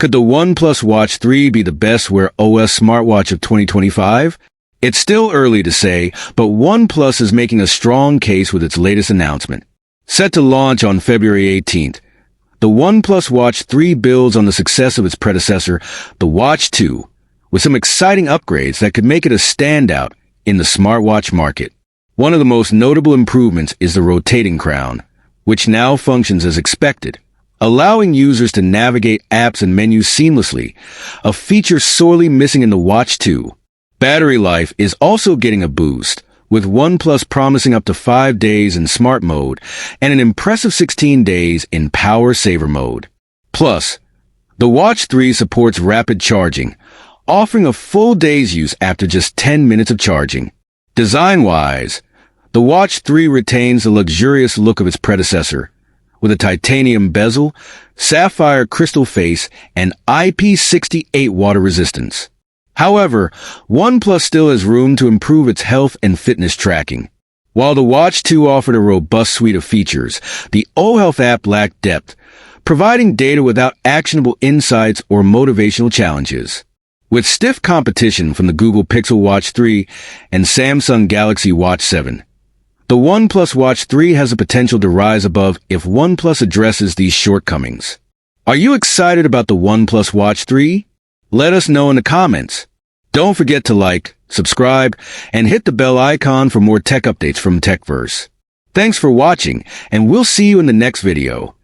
Could the OnePlus Watch 3 be the best Wear OS smartwatch of 2025? It's still early to say, but OnePlus is making a strong case with its latest announcement. Set to launch on February 18th, the OnePlus Watch 3 builds on the success of its predecessor, the Watch 2, with some exciting upgrades that could make it a standout in the smartwatch market. One of the most notable improvements is the rotating crown, which now functions as expected, allowing users to navigate apps and menus seamlessly, a feature sorely missing in the Watch 2. Battery life is also getting a boost, with OnePlus promising up to 5 days in smart mode and an impressive 16 days in power saver mode. Plus, the Watch 3 supports rapid charging, offering a full day's use after just 10 minutes of charging. Design-wise, the Watch 3 retains the luxurious look of its predecessor, with a titanium bezel, sapphire crystal face, and IP68 water resistance. However, OnePlus still has room to improve its health and fitness tracking. While the Watch 2 offered a robust suite of features, the O-Health app lacked depth, providing data without actionable insights or motivational challenges. With stiff competition from the Google Pixel Watch 3 and Samsung Galaxy Watch 7, the OnePlus Watch 3 has the potential to rise above if OnePlus addresses these shortcomings. Are you excited about the OnePlus Watch 3? Let us know in the comments. Don't forget to like, subscribe, and hit the bell icon for more tech updates from TechVerse. Thanks for watching, and we'll see you in the next video.